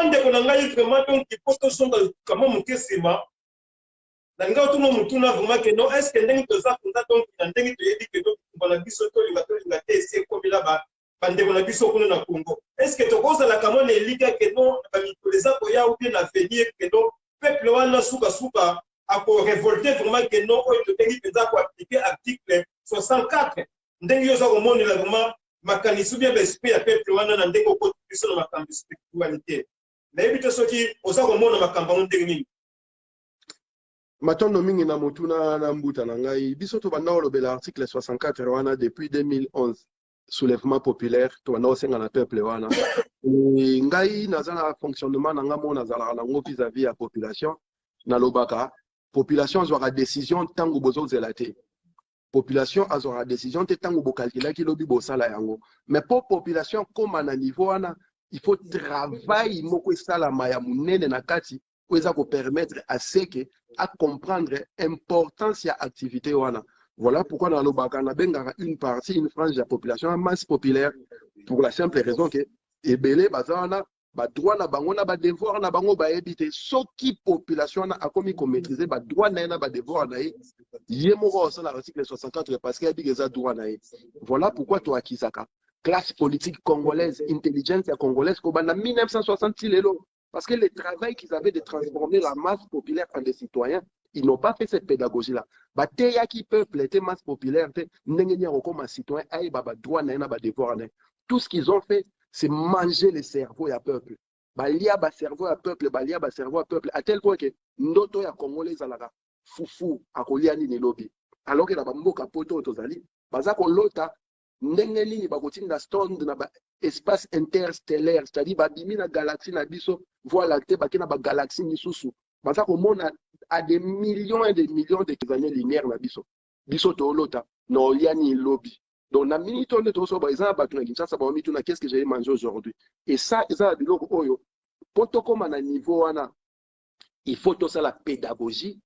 vraiment de konangai vraiment donc il faut que son comment mon kesima nanga tout le monde tuna vraiment que non est-ce que ndenge to ça donc ndenge to yebi que donc bana biso to linga te c'est comme là ba bande bana biso kuna na Congo est-ce que to koza la kama ne liga que non ba mitoleza ko ya ou bien avenir que non peuple wana suka a ko révolter vraiment que non o to ndenge penza ko appliquer article 64 ndenge yo za ko moni la vraiment makanisi bien l'esprit ya peuple wana na ndenge ko biso na makambi spiritualité na ebito soki oza ko mona makamba ndenge nini matondo mingi na motuna na mbuta na ngai biso to banda olobela article 64 wana depuis 2011 soulèvement populaire to banda osenga na peuple wana ngai naza na fonctionnement na ngamo nazala na ngo vis-à-vis ya population na lobaka population azwaka décision tango bozozela te population azwaka décision te tango bokalkulaki lobi bosala yango mais pour population koma na niveau wana il faut travail moko esalama ya munene na kati pour ça permettre à ce que à comprendre l'importance de l'activité wana. Voilà pourquoi dans le Bakana benga une partie, une frange de la population, une masse populaire, pour la simple raison que ebele bazana ba droit na bango na ba devoir na bango ba éviter ce qui population a commis comme maîtriser ba droit na ba devoir na yemoko au l'article 64 parce qu'il y a des droits na. Voilà pourquoi toi Kisaka classe politique congolaise, intelligence congolaise ko bana 1960 lelo. Parce que le travail qu'ils avaient de transformer la masse populaire en des citoyens, ils n'ont pas fait cette pédagogie-là. Bateya qui peuple était masse populaire, comme un citoyen, droit devoir. Tout ce qu'ils ont fait, c'est manger le cerveau à peuple. Balia ba cerveau à peuple, balia ba cerveau à peuple, à tel point que ndoto ya congolais alara fufu akoliani ni lobby. Alors que la bamboka poto tozali, bazako lota ndenge nini bakotinda stone na ba espace interstellaire, c'est-à-dire babimi na galaxie na biso voie lactée bakina ba galaxie misusu bazako mona à des millions et des millions de années linéaires na biso to lota no liani lobby. Donc na minute on est au par exemple batuna kinshasa ba mitu na qu'est-ce que j'ai mangé aujourd'hui et ça biloko oyo poto comme na niveau wana il faut tout ça la pédagogie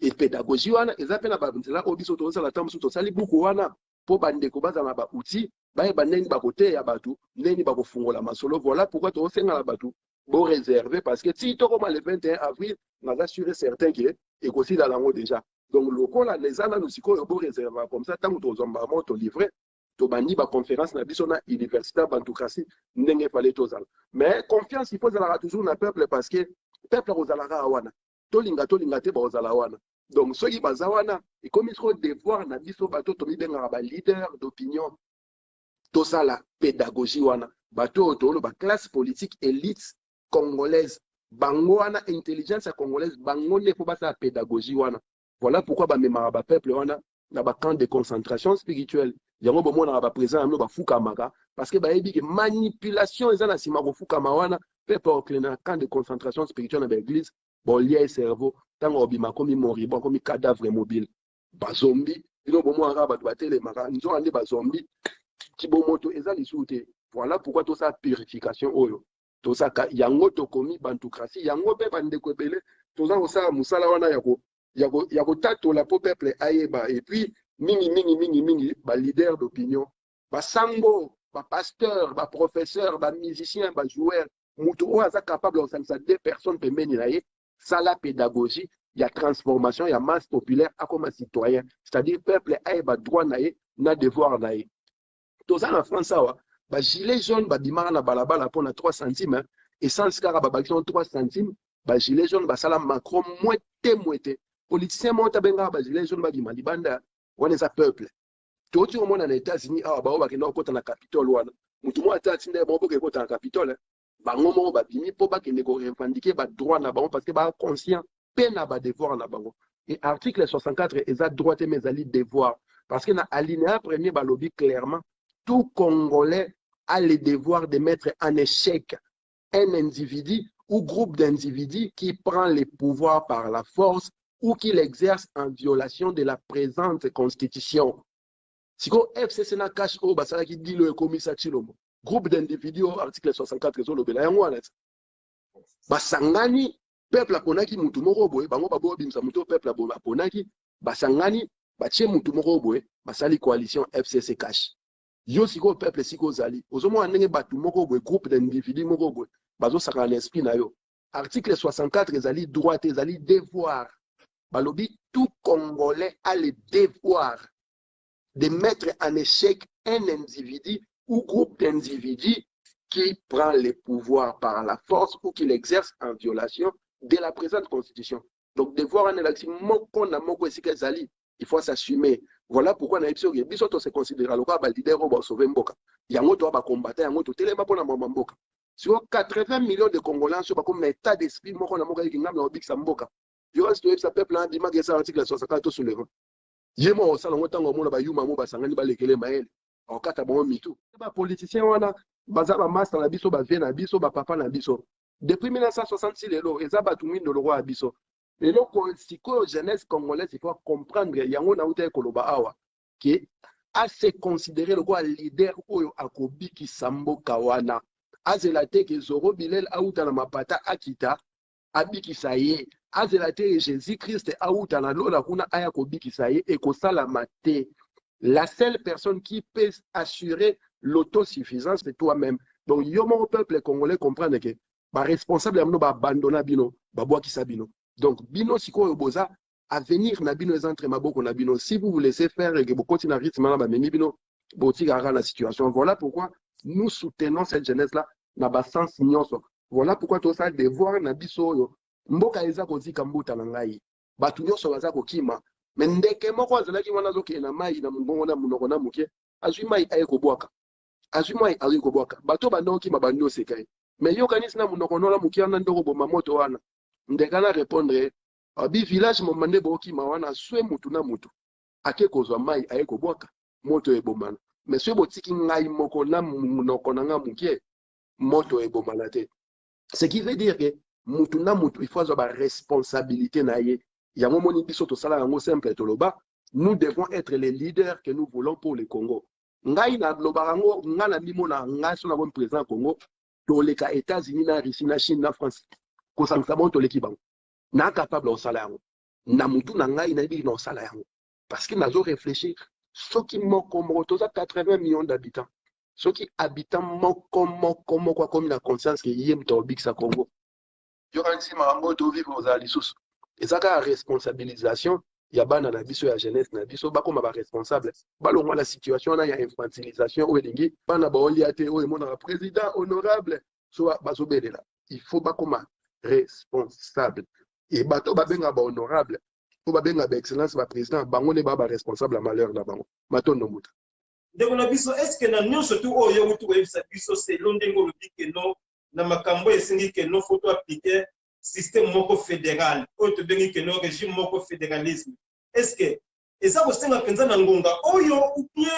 et pédagogie wana ezapena ba nzela obiso to ça la tamsu to sali buku wana po bandeko baza na ba outil baye baneni bakote ya batu neni bakofungola masolo. Voilà pourquoi to senga la batu bo réserver parce que si to comme le 21 avril on a assuré certain que et aussi dans l'ango déjà donc le col là les ana nous siko bo réserver comme ça tant to zomba moto livré to bandi ba conférence na biso na université bantukasi ndenge fallait to zala mais confiance il faut zala toujours na peuple parce que peuple ozala wana to linga te ba ozala wana. Donc, ceux qui bazawana, et comme ils sont devoir na biso bato to mi benga ba leader d'opinion, tout ça la pédagogie wana, bato to ba classe politique élite congolaise, bango wana intelligence congolaise, bango ne faut pas ça pédagogie wana. Voilà pourquoi ba memara ba peuple wana na ba camp de concentration spirituelle. Yango bo mona ba présent no ba fukamaka parce que ba ebi que manipulation ezana sima ko fukama wana peuple au na camp de concentration spirituelle na l'église, bon lié cerveau tant obima comme moribo comme cadavre mobile ba zombie ino bomo araba doit tele maka nzo ande ba zombie ki bomoto ezali soute. Voilà pourquoi tout ça purification oyo tout ça yango to komi bantukrasi yango be bande ko belé tout ça osa musala wana yako tato la peuple ayeba et puis mingi ba leader d'opinion ba sango ba pasteur ba professeur ba musicien ba joueur mutu o aza capable de ça deux personnes pembeni na ye ça la pédagogie, il y a transformation, il y a masse populaire à comme un citoyen. C'est-à-dire peuple a un droit naïe, na devoir naïe. Tout ça en France, bah gilet jaune, bah dimara na balabala pour 3 centimes, et sans scara bah 3 centimes, bah gilet jaune, bah salam Macron moitié. Politicien monta benga bah gilet jaune, bah dimali banda, on est un peuple. Tout le monde en États-Unis, ah bah on va qu'il n'ait pas na Capitole wana. Mutumo ata tinde bon pour qu'il ait na Capitole. Bango mo ba bimi po ba kende ko revendiquer ba droit na bango parce que ba conscient peine na ba devoir na bango. Et article 64 eza droit et mes alliés devoir parce que na alinéa premier ba lobby clairement tout Congolais a le devoir de mettre en échec un individu ou groupe d'individus qui prend le pouvoir par la force ou qui l'exerce en violation de la présente constitution. Si ko FCC na cache o ba sala ki dit le commissaire Chilombo groupe d'individus article 64 zo lobela yango wana basangani peuple aponaki mutu moko boye bango babo bimsa mutu peuple aponaki basangani batie mutu moko boye basali coalition FCC cash yo siko peuple siko zali ozomo ndenge batu moko boye groupe d'individus moko boye bazo saka en esprit na yo. Article 64 ezali droit ezali devoir. Balobi tout Congolais a le devoir de mettre en échec un individu ou groupe d'individus qui prend le pouvoir par la force ou qui l'exerce en violation de la présente constitution. Donc, devoir en élection, il faut s'assumer. Voilà pourquoi on a dit que biso to se considérer le leader au sauver Mboka. Yango to ba combattre, yango to telema pona Mboka. Sur 80 millions de Congolais, sur comme état d'esprit moko na moka ki ngam na obikisa Mboka. Du reste de ce peuple là, bima ke sa article 64 soulèvement. Yemo au salon tango mona ba yuma mo ba sangani ba lekele maele. En kata bon mitu. Ba politicien wana baza ba master na biso ba vie na biso ba papa na biso. Depuis 1966 lelo ezaba tumi no roi abiso. Lelo ko siko jeunesse congolaise il faut comprendre yango na uta koloba awa qui a se considérer le roi leader oyo akobiki sambo kawana. Azelate ke Zoro Bilel auta na mapata akita abiki saye. Azelate Jésus Christ auta na lola kuna aya kobiki saye et ko sala mate. La seule personne qui peut assurer l'autosuffisance, c'est toi-même. Donc, mon peuple congolais comprend que ba responsable amno ba abandona bino, ba boa kisa bino. Donc, bino siko yoboza, avenir na bino entre maboko na bino. Si vous vous laissez faire et que vous continuez à rythme na ba memi bino, boti gara la situation. Voilà pourquoi nous soutenons cette jeunesse-là na ba sens nyonso. Voilà pourquoi tout ça devoir na biso yo. Mboka eza kozika mbuta na ngai. Batu nyonso baza kokima. Mais ndeke moko azalaki wana zoke na mai na mbongo na munoko na muke azwi mai aye kobwaka azwi mai aye kobwaka bato bandoki mabando sekai mais yo kanisi na munoko na muke na ndoko boma moto wana ndeka na répondre abi village momande boki mawana swe mutu na mutu ake kozwa mai aye kobwaka moto ebomana mais swe botiki ngai moko na munoko na muke moto ebomana te. Ce qui veut dire que mutu na mutu il faut avoir responsabilité na ye. Nous devons être les leaders que nous voulons pour le Congo. Ngai na lobarango ngana mimo na ngai so na bon président Congo to les États-Unis na Russie na Chine na France ko sangsa bon to les kibango na capable au salaire na mutu na ngai na bi no salaire parce que nazo réfléchir ceux qui moko toza 80 millions d'habitants ceux qui habitants moko quoi comme la conscience que yem to big sa Congo yo kanisi marango to vivre aux alisous. Et ça, la responsabilisation, il y a bana na biso ya jeunesse na biso ba koma ba responsable. Balongwa la situation na ya infantilisation o elingi bana ba oliate o mona président honorable so ba sobelela. Il faut ba koma responsable. Et bato ba benga ba honorable, ko ba benga ba excellence ba président bango ne ba responsable à malheur na bango. Matondo muta. Ndeko na biso est-ce que na nyonso tu oyo mutu ko yebisa biso c'est londengo lobike no na makambo esingi ke no photo appliquer système moko fédéral autre bengi que no régime moko fédéralisme est-ce que eza ko senga penza na ngonga oyo ou bien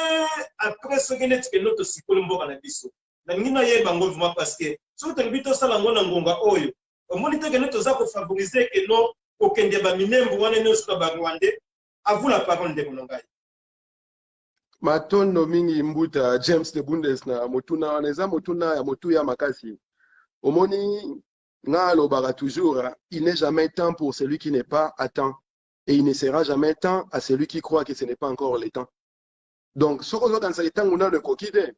après ce que net que notre sikolo mboka na biso na ngina ye bango vraiment parce que surtout le bito sala ngona ngonga oyo au monite que notre za ko favoriser que no okende ba minembo wana no suka ba Rwandais à vous la parole de Konongai. Matondo mingi mbuta James de Bundes na motuna waneza motuna ya motu ya makasi omoni nga lobara toujours, il n'est jamais temps pour celui qui n'est pas à temps. Et il ne sera jamais temps à celui qui croit que ce n'est pas encore le temps. Donc, ce qu'on a dans ce temps, on a le coquille.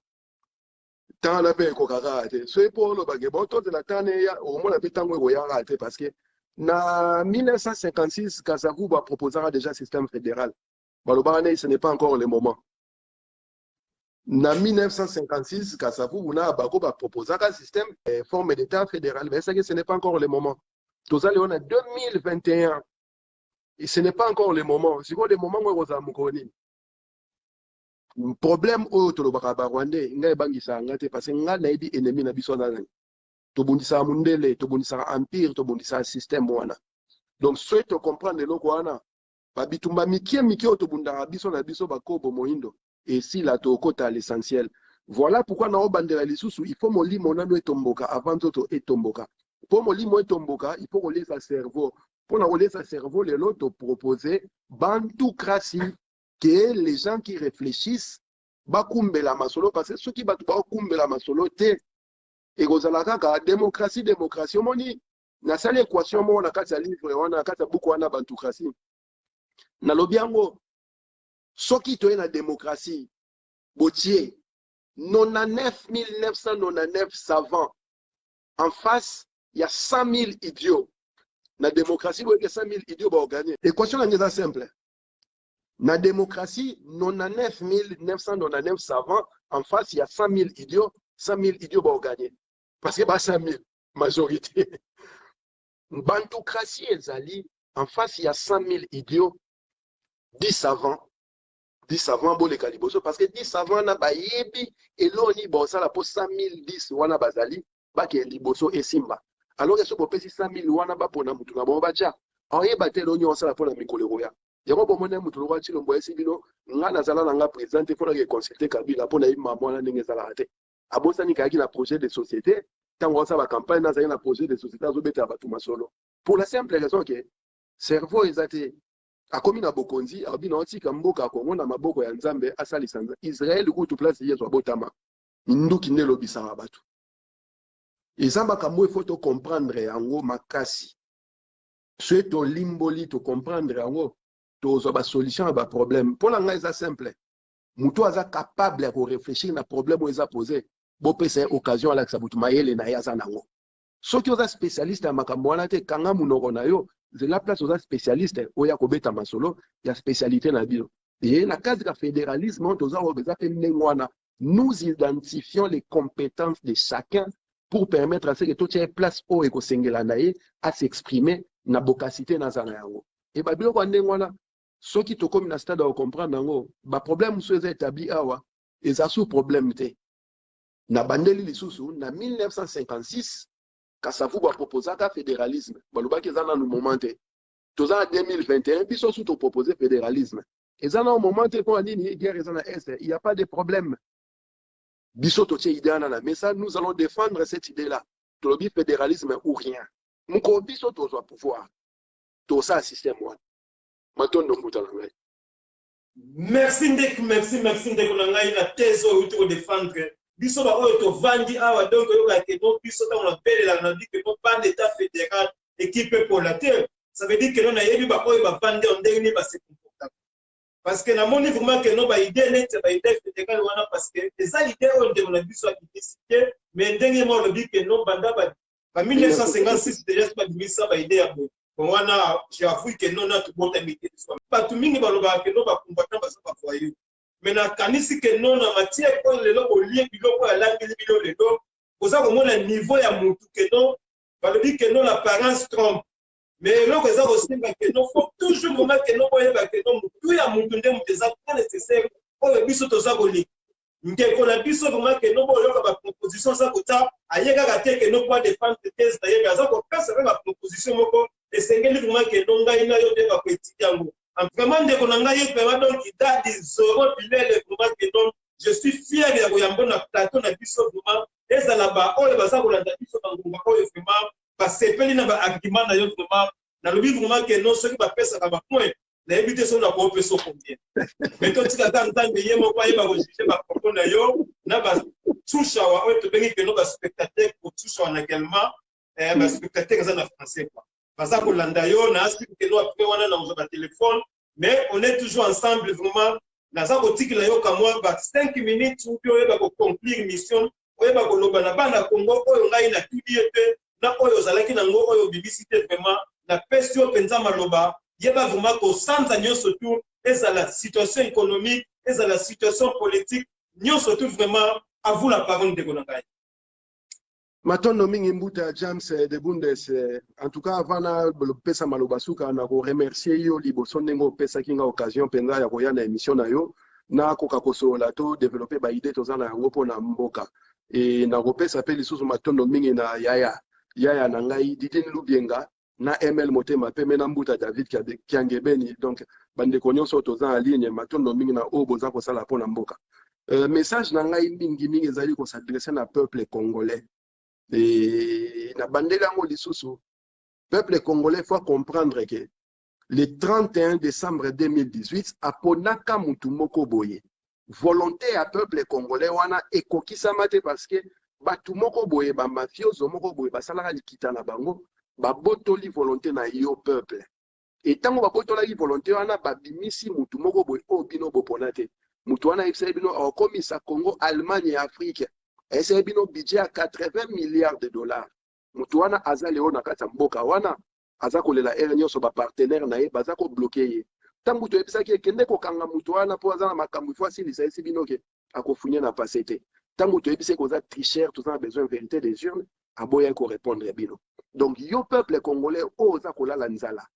Tant la paix kokara. Ce pour le bagage, tout de la temps, au moins la paix tant que parce que na 1956, Kasavu va proposer déjà un système fédéral. Ce n'est pas encore le moment. En 1956, Kassavou Bouna Bako va proposer un système forme d'État fédéral. Mais ce n'est pas encore le moment. Tout ça, on a 2021. Et ce n'est pas encore le moment. C'est quoi le moment où on a moukouni? Le problème où on a Rwandais, il y a des parce qu'il y a des ennemis qui sont là. Tobundisa mundele, tobundisa empire, tobundisa système wana. Donc, ceux qui comprennent le lokoana, babitumba mikie otobunda biso na biso bakobo moindo. Et si la tokota l'essentiel. Voilà pourquoi na obandela lisusu il faut molimo nano etomboka avant toto etomboka. Pour molimo etomboka, il faut rouler sa cerveau. Pour rouler sa cerveau, les autres proposer bantukrasi que les gens qui réfléchissent bakumbela masolo parce que ceux qui bakumbela masolo te et gozalaka ka démocratie moni na sala équation mo na kati ya livre wana kati ya buku wana bantukrasi. Na lobiango soki to na démocratie botier 99 999 savants En face, il y a 100 000 idiots. La démocratie, il y a 100 000 idiots pour gagner. L'équation est simple. La démocratie, 99 999 savants. En face, il y a 100 000 idiots. 100 000 idiots pour gagner. Parce qu'il y a 100 000 majorité. Bantocratie et Zali, en face, il y a 100 000 idiots. 10 savants. 10 savants, bon, les caliboso. Parce que 10 savants, na ba yebi, et l'oni, bon, ça, la pour 100 000, 10, wana bazali, ba ke liboso et simba. Alors, il y a ce 100 000, wana ba pona mutu na bon bacha. En yebate l'oni, on sa la pona mikolero. Yango bo mona mutu lo wachilo mbo esibino nga nazala na nga présidente pour la consulter Kabila pour na yima mwana ndenge zala ate abosa ni kaki na projet de société tango sa ba campagne na za na projet de société azobeta batu masolo pour la simple raison que cerveau ezate akomi na bokonzi abina otika mboka Kongo na maboko ya Nzambe asali sanza Israël ku tu place yezo abotama nduki nde lobisa batu ezamba kamwe faut to comprendre yango makasi souhaito limboli to comprendre yango tozo ba solution ba problème pour la nga simple muto aza capable de réfléchir na problème où eza posé bo pesa occasion ala sabutu mayele na yaza nango soki oza spécialiste ya makambo wana te kanga munoko na yo la place oza spécialiste oya kobeta masolo ya spécialité na bio et na cadre de fédéralisme toza obeza pe mengwana nous identifions les compétences de chacun pour permettre à ce que tout ait place au ekosengela naye à s'exprimer na bokasité na zana yango et ba biloko ndengwana soki to comme na stade à comprendre ngo ba problème so eza établi awa eza sous problème te na bandeli lisusu na 1956 kasavu ba proposaka fédéralisme balobaki eza na no moment te toza 2021 biso sous to proposer fédéralisme eza na moment te pour nini guerre eza na est il y a pas de problème biso to tie idée na mais ça nous allons défendre cette idée là to lobi fédéralisme ou rien muko biso to zo pouvoir to ça système wana. Merci Ndek, merci Ndek Nangai na thèse où tu défendre. Biso ba oyo to vandi awa donc yo ka ke no biso ta on appelle la dit que non pas d'état fédéral équipe pour la terre. Ça veut dire que non ayebi ba oyo ba vandi on ndeni ba se comporta. Parce que na moni vraiment que non ba idée net ba idée fédérale wana parce que les idées on de na biso a décidé mais ndenge mo le dit que non banda ba 1956 déjà ba dimisa ba idée ya bo. Wana j'avoue que non na tout bon tamité soit pas tout mingi baloba que non ba combattant ba sa foyer mais na kanisi que non na matière ko le lo lié biloko ya langi bilo le do oza ko mona niveau ya mutu que non balobi que non l'apparence trompe mais lo ko za ko singa que non faut toujours moment que non boyeba que non mutu ya mutu nde mutu za pas nécessaire ko le biso to za ko li ngeko na biso vraiment que non boyoka ba proposition za ko ta ayega ka te que non pas défendre thèse ayega za ko pesa ba proposition moko et c'est vraiment que non ngai na yo de ba ko etikango en vraiment de ko ngai pe donc da des zoro bilele vraiment que non je suis fier de ko yambo na plateau na biso vraiment eza la ba oyo baza ko landa biso ba ngumba oyo vraiment ba sepeli na ba argument na yo vraiment na lobi vraiment que non ceux qui ba pesa ka ba point na éviter son na ko peso combien mais toi tu ka ntango yemo kwa yeba ko juger ba propos na yo na ba touche wa oyo to bengi que non ba spectateur pour touche en également ba spectateur za na français quoi baza ko landa yo na asi que non après wana na ba téléphone mais on est toujours ensemble vraiment naza ko tikila yo ka moi ba 5 minutes ou bien ba ko conclure mission oyeba ko loba na bana Congo oyo ngai na tudiete na oyo zalaki na ngo oyo bibisité vraiment na pestio penza maloba yeba vraiment ko sanza nyonso tout eza la situation économique eza la situation politique nyonso tout vraiment à vous la parole de Konangai. Matondo mingi mbuta James de Bundes en tout cas avant na pesa malobasuka na ko remercier yo liboso ndengo pesa kinga occasion penza ya koya na émission na yo na koka kosola to développer ba idée tozana yango pona mboka et na kopesa pe lisusu matondo mingi na yaya na ngai Didine Lubienga na ML Motema pe mena mbuta David Kiangebeni donc bande konyonso tozana ligne matondo mingi na obo za kosala pona mboka message na ngai mingi ezali ko s'adresser na peuple congolais. Et na bandela ngo lisusu peuple congolais faut comprendre que le 31 décembre 2018 aponaka mutu moko boye volonté à peuple congolais wana ekokisama te parce que batu moko boye ba mafioso moko boye basalaka likita na bango babotoli volonté na yo peuple et tango babotolaki volonté wana babimisi mutu moko boye o bino bopona te mutu wana ebisa bino akomisa Congo Allemagne et Afrique. Et c'est un budget à 80 milliards de dollars. mutu wana aza leo na kati ya mboka wana aza kolela ere nyonso bapartenaire na ye baza kobloke ye ntango toyebisaki ekende kokanga mutu wana mpo aza na makambo ifo asilisa esi bino ke akofunye na pase te ntango toyebisaki koza tricheur toza na besoin vérité des urnes aboya korépondre bino donc yo peuple congolais oyo oza kolala nzala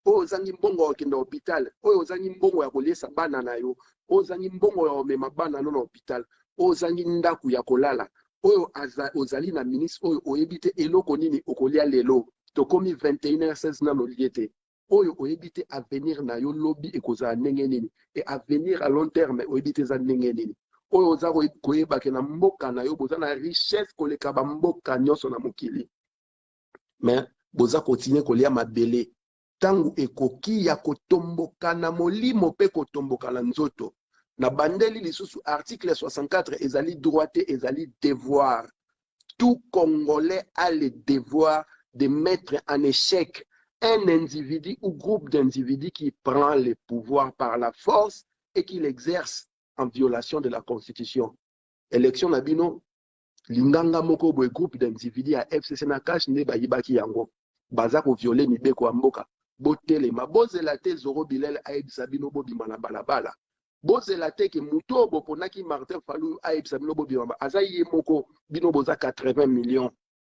oyo ozangi mbongo ya kokende hôpital oyo ozangi mbongo ya koliesa bana na yo oyo ozangi mbongo ya komema bana no na hôpital oyo ozangi ndako ya kolala oyo ozali na ministre oyo oyebi te eloko nini okolia lelo tokomi 21h16 nano lie te oyo oyebi te avenir na yo lobi ekozala ndenge nini e avenir à long terme oyebi te eza ndenge nini oyo oza koyebake na mboka na yo boza na richesse koleka bamboka nyonso na mokili mais boza continue kolia mabele tangu ekoki ya kotomboka na molimo mpe kotomboka na nzoto na bandeli lisusu article 64 ezali droit te ezali devoir tout Congolais a le devoir de mettre en échec un individu ou groupe d'individus qui prend le pouvoir par la force et qui l'exerce en violation de la Constitution. Élection Nabino, linganga moko boy groupe d'individus à FCC na cash ne bayibaki yango. Bazako violer mibeko amboka. Botele ma bozela te Zoro Bilel aib sabino bobima na balabala. Bozela te ke muto boponaki Martin Fayulu aib sabino bobima azaye moko bino boza 80 millions.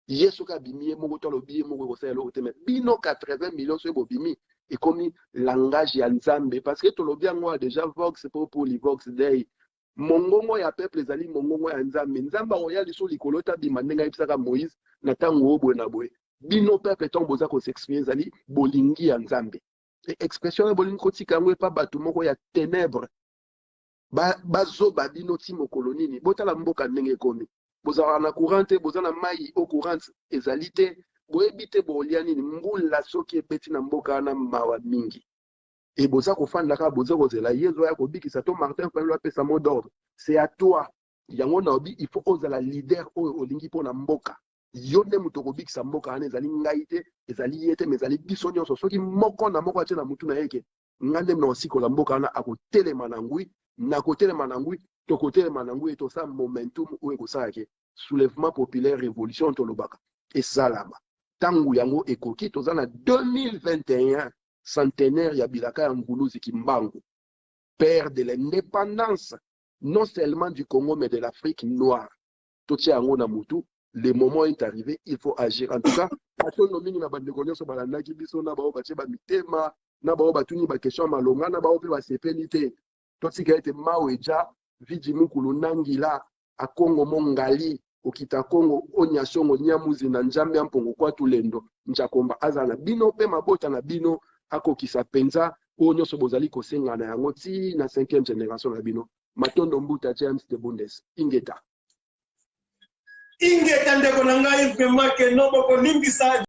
Yesuka bimi moko to lobi moko ko sala lote mais bino 80 millions so bobimi et comme langage ya nzambe parce que to lobi yango déjà Vox pour les Vox Day mongongo ya peuple ezali mongongo ya nzambe nzamba oya liso likolota bima ndenga ibisaka Moïse na tango obwe na boye bino peuple ton boza ko s'exprimer ezali bolingi ya nzambe et expression ya bolingi kotika yango pa batu moko ya ténèbres bazo babino ti mokolo nini botala mboka ndenge komi bozala na courante bozana mai au courante ezalité boebite bolia nini mbula soki ebeti na mboka na mawa mingi et boza kofanda ka boza kozela yezo ya kobikisa to Martin Fayulu apesa mot d'ordre c'est à toi yango na obi il faut ozala leader oyo olingi po na mboka yo nde muto kobikisa mboka ane ezali ngai te ezali yete mais ezali biso nyonso soki moko na moko atie na mutu na yeke ngande na osiko la mboka na akotelema na ngui na kotelema na ngui to kotelema na ngui to sa momentum oyo ekosala soulèvement populaire révolution tolobaka esalama tangu yango ekoki toza na 2021 centenaire ya bilaka ya Nguluzi Kimbangu père de l'indépendance non seulement du Congo mais de l'Afrique noire totia yango na mutu le moment est arrivé il faut agir en tout cas atono mingi na bandeko nyonso balandaki biso na bao batie ba mitema na bao batuni ba question malonga na bao pe ba sepeli te totika ete maweja vidi mukulu nangila a Congo mongali okita Congo onyashongo nyamuzi na njambe mpongo kwa tulendo nchakomba azana bino pe mabota na bino akokisa penza onyo so bozali kosenga na yango ti na 5e génération na bino matondo mbuta James de Bundes ingeta ndeko na ngai vraiment ke no boko limbisa